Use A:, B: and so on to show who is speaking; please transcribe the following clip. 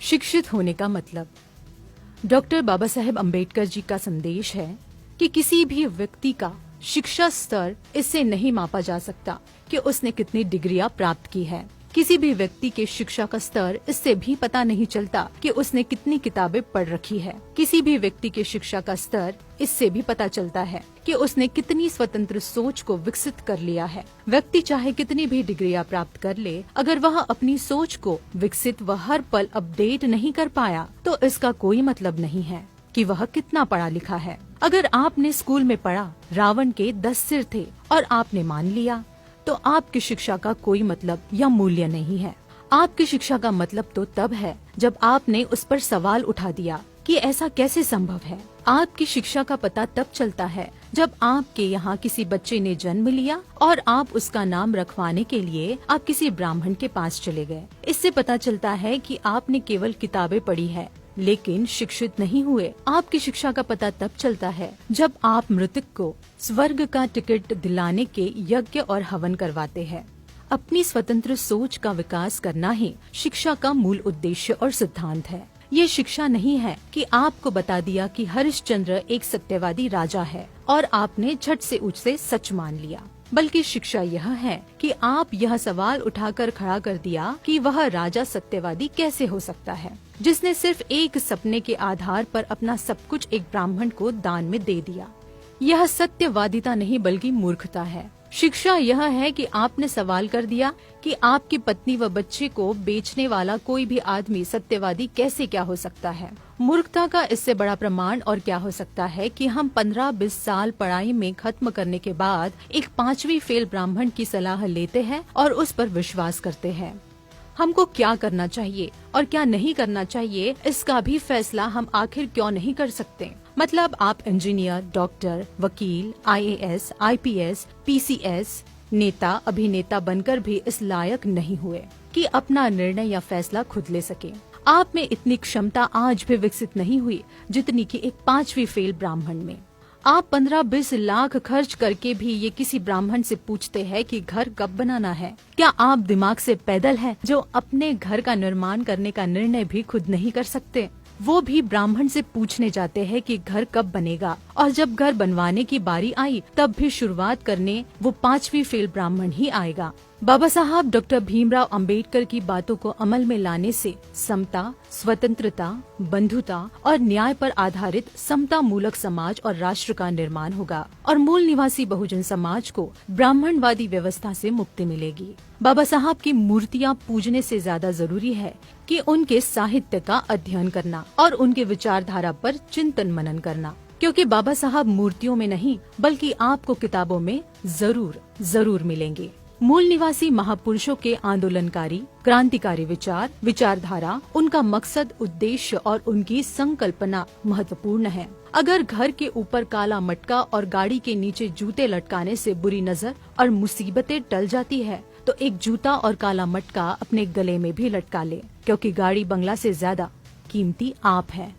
A: शिक्षित होने का मतलब। डॉक्टर बाबा साहेब अम्बेडकर जी का संदेश है कि किसी भी व्यक्ति का शिक्षा स्तर इससे नहीं मापा जा सकता कि उसने कितनी डिग्रियां प्राप्त की है। किसी भी व्यक्ति के शिक्षा का स्तर इससे भी पता नहीं चलता कि उसने कितनी किताबें पढ़ रखी है। किसी भी व्यक्ति के शिक्षा का स्तर इससे भी पता चलता है कि उसने कितनी स्वतंत्र सोच को विकसित कर लिया है। व्यक्ति चाहे कितनी भी डिग्रियां प्राप्त कर ले, अगर वह अपनी सोच को विकसित व हर पल अपडेट नहीं कर पाया तो इसका कोई मतलब नहीं है कि वह कितना पढ़ा लिखा है। अगर आपने स्कूल में पढ़ा रावण के 10 सिर थे और आपने मान लिया, तो आपकी शिक्षा का कोई मतलब या मूल्य नहीं है। आपकी शिक्षा का मतलब तो तब है जब आपने उस पर सवाल उठा दिया कि ऐसा कैसे संभव है। आपकी शिक्षा का पता तब चलता है जब आपके यहाँ किसी बच्चे ने जन्म लिया और आप उसका नाम रखवाने के लिए आप किसी ब्राह्मण के पास चले गए। इससे पता चलता है कि आपने केवल किताबें पढ़ी है लेकिन शिक्षित नहीं हुए। आपकी शिक्षा का पता तब चलता है जब आप मृतक को स्वर्ग का टिकट दिलाने के यज्ञ और हवन करवाते हैं। अपनी स्वतंत्र सोच का विकास करना ही शिक्षा का मूल उद्देश्य और सिद्धांत है। ये शिक्षा नहीं है कि आपको बता दिया कि हरिश्चंद्र एक सत्यवादी राजा है और आपने झट से उसे सच मान लिया, बल्कि शिक्षा यह है कि आप यह सवाल उठाकर खड़ा कर दिया कि वह राजा सत्यवादी कैसे हो सकता है, जिसने सिर्फ एक सपने के आधार पर अपना सब कुछ एक ब्राह्मण को दान में दे दिया। यह सत्यवादिता नहीं बल्कि मूर्खता है। शिक्षा यह है कि आपने सवाल कर दिया कि आपकी पत्नी व बच्चे को बेचने वाला कोई भी आदमी सत्यवादी कैसे क्या हो सकता है। मूर्खता का इससे बड़ा प्रमाण और क्या हो सकता है कि हम 15-20 साल पढ़ाई में खत्म करने के बाद एक 5वीं फेल ब्राह्मण की सलाह लेते हैं और उस पर विश्वास करते हैं। हमको क्या करना चाहिए और क्या नहीं करना चाहिए इसका भी फैसला हम आखिर क्यों नहीं कर सकते। मतलब आप इंजीनियर, डॉक्टर, वकील, IAS, IPS, PCS, नेता, अभिनेता बनकर भी इस लायक नहीं हुए कि अपना निर्णय या फैसला खुद ले सके। आप में इतनी क्षमता आज भी विकसित नहीं हुई जितनी कि एक 5वीं फेल ब्राह्मण में। आप 15-20 लाख खर्च करके भी ये किसी ब्राह्मण से पूछते हैं कि घर कब बनाना है। क्या आप दिमाग से पैदल हैं जो अपने घर का निर्माण करने का निर्णय भी खुद नहीं कर सकते। वो भी ब्राह्मण से पूछने जाते हैं कि घर कब बनेगा, और जब घर बनवाने की बारी आई तब भी शुरुआत करने वो 5वीं फेल ब्राह्मण ही आएगा। बाबा साहब डॉक्टर भीमराव अंबेडकर की बातों को अमल में लाने से समता, स्वतंत्रता, बंधुता और न्याय पर आधारित समता मूलक समाज और राष्ट्र का निर्माण होगा और मूल निवासी बहुजन समाज को ब्राह्मणवादी व्यवस्था से मुक्ति मिलेगी। बाबा साहब की मूर्तियाँ पूजने से ज्यादा जरूरी है कि उनके साहित्य का अध्ययन करना और उनके विचारधारा पर चिंतन मनन करना, क्योंकि बाबा साहब मूर्तियों में नहीं बल्कि आपको किताबों में जरूर मिलेंगे। मूल निवासी महापुरुषों के आंदोलनकारी, क्रांतिकारी विचार, विचारधारा, उनका मकसद, उद्देश्य और उनकी संकल्पना महत्वपूर्ण है। अगर घर के ऊपर काला मटका और गाड़ी के नीचे जूते लटकाने से बुरी नजर और मुसीबतें टल जाती है, तो एक जूता और काला मटका अपने गले में भी लटका ले, क्योंकि गाड़ी बंगला से ज्यादा कीमती आप है।